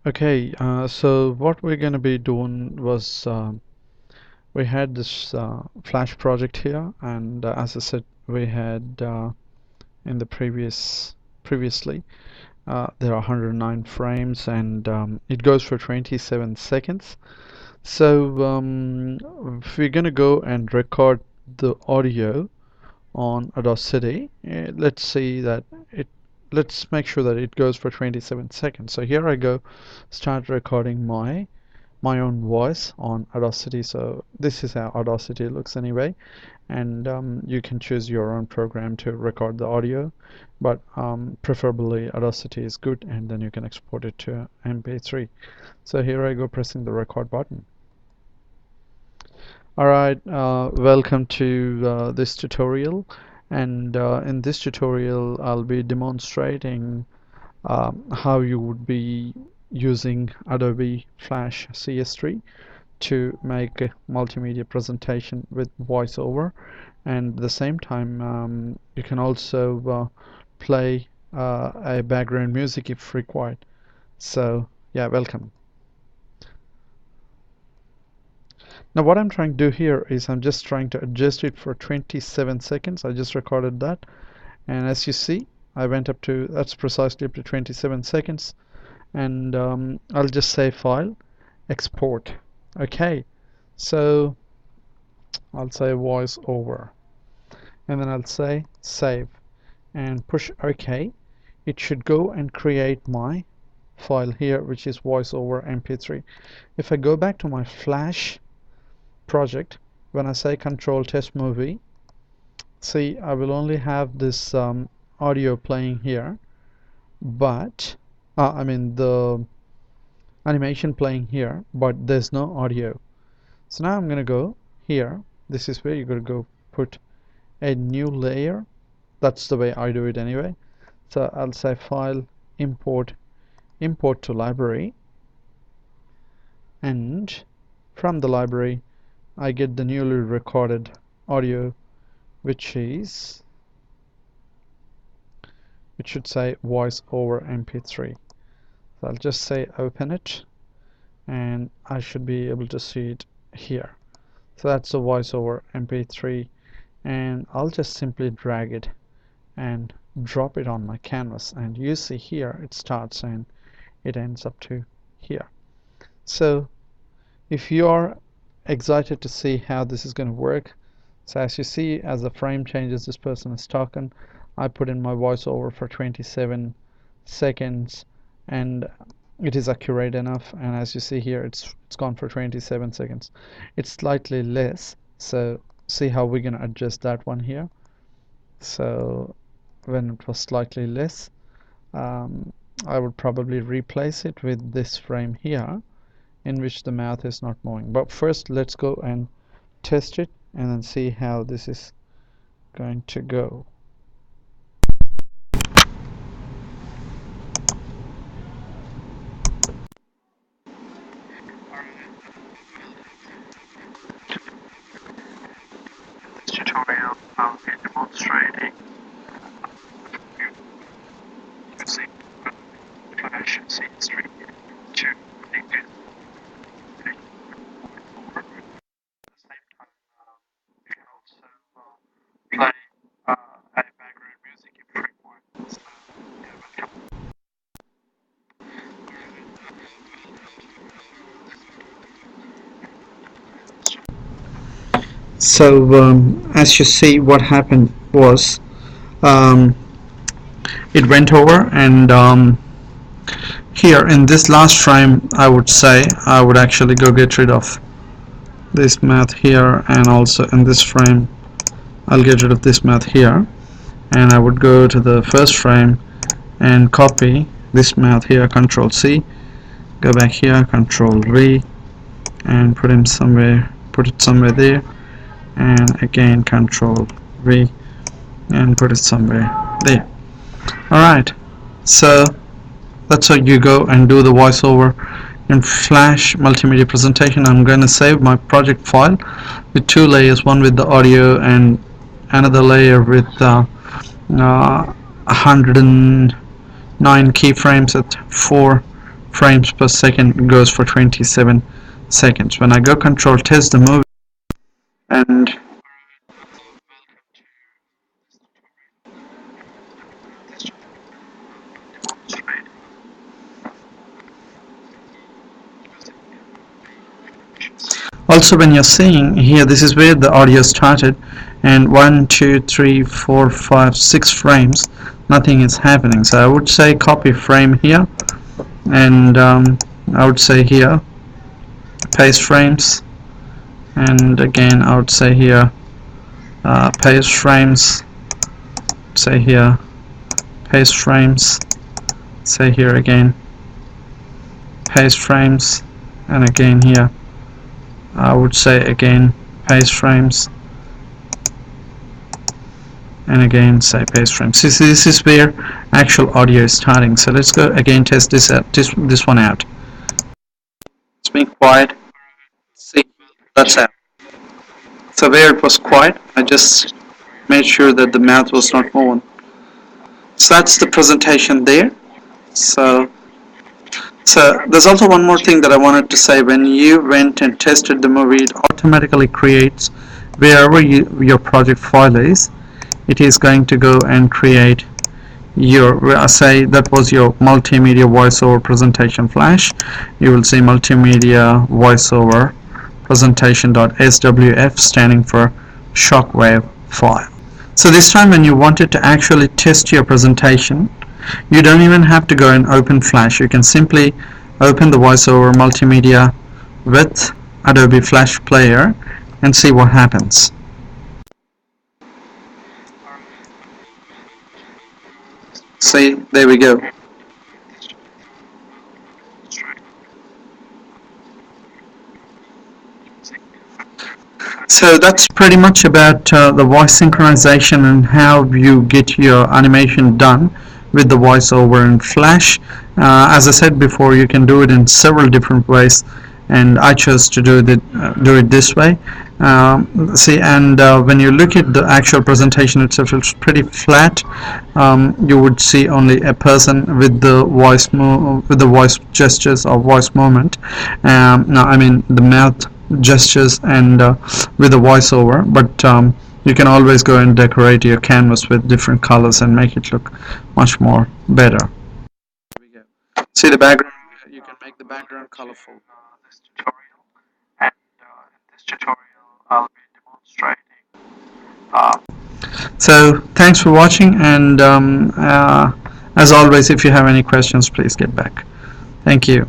Okay, so what we're going to be doing was we had this Flash project here, and as I said, we had in the previously there are 109 frames, and it goes for 27 seconds. So if we're going to go and record the audio on Audacity, let's see that it. Let's make sure that it goes for 27 seconds. So here I go, start recording my own voice on Audacity. So this is how Audacity looks anyway, and you can choose your own program to record the audio, but preferably Audacity is good, and then you can export it to MP3. So here I go, pressing the record button. Alright, welcome to this tutorial, and in this tutorial I'll be demonstrating how you would be using Adobe Flash CS3 to make a multimedia presentation with voiceover, and at the same time you can also play a background music if required. So yeah, welcome. Now what I'm trying to do here is I'm just trying to adjust it for 27 seconds. I just recorded that, and as you see I went up to, that's precisely up to 27 seconds, and I'll just say file, export. Okay, so I'll say voice over, and then I'll say save and push OK. It should go and create my file here, which is voice over mp3. If I go back to my Flash project, when I say control test movie, see I will only have this audio playing here, but I mean the animation playing here, but there's no audio. So now I'm gonna go here. This is where you're gonna go put a new layer. That's the way I do it anyway. So I'll say file, import to library, and from the library I get the newly recorded audio, which should say voice over mp3. So I'll just say open it, and I should be able to see it here. So that's the voice over mp3, and I'll just simply drag it and drop it on my canvas, and you see here it starts and it ends up to here. So if you are excited to see how this is going to work, so as you see, as the frame changes, this person is talking. I put in my voiceover for 27 seconds, and it is accurate enough, and as you see here it's gone for 27 seconds. It's slightly less, so see how we're going to adjust that one here. So when it was slightly less, I would probably replace it with this frame here, in which the mouth is not moving. But first let's go and test it and then see how this is going to go. This tutorial I'll be demonstrating using Flash CS3 to make it over. At the same time, you can also play a background music if required. So, yeah, welcome. So as you see, what happened was it went over, and here in this last frame I would say I would actually go get rid of this math here, and also in this frame I'll get rid of this math here, and I would go to the first frame and copy this math here, control C, go back here, control V, and put it somewhere there, and again control V and put it somewhere there. Alright, so that's how you go and do the voiceover in Flash multimedia presentation. I'm going to save my project file with two layers, one with the audio and another layer with 109 keyframes at 4 frames per second, it goes for 27 seconds. When I go control test the movie, and also when you're seeing here, this is where the audio started, and 1 2 3 4 5 6 frames, nothing is happening. So I would say copy frame here, and I would say here paste frames, and again I would say here paste frames, say here paste frames, say here again paste frames, and again here I would say again paste frames, and again say paste frames. This is where actual audio is starting. So let's go again test this one out. It's being quiet. See, that's out. So where it was quiet, I just made sure that the mouth was not moving. So that's the presentation there. So there's also one more thing that I wanted to say. When you went and tested the movie, it automatically creates wherever your project file is, it is going to go and create your, say that was your multimedia voiceover presentation flash. You will see multimedia voiceover presentation.swf, standing for shockwave file. So this time when you wanted to actually test your presentation, you don't even have to go and open Flash. You can simply open the voiceover multimedia with Adobe Flash Player and see what happens. See, there we go. So that's pretty much about the voice synchronization and how you get your animation done with the voiceover in Flash. As I said before, you can do it in several different ways, and I chose to do it this way. See, and when you look at the actual presentation itself, it's pretty flat. You would see only a person with the voice gestures or voice movement. No, I mean the mouth gestures and with the voiceover, but you can always go and decorate your canvas with different colors and make it look much more better. See the background, you can make the background colorful. This tutorial, and in this tutorial I'll be demonstrating. So thanks for watching, and as always, if you have any questions, please get back. Thank you.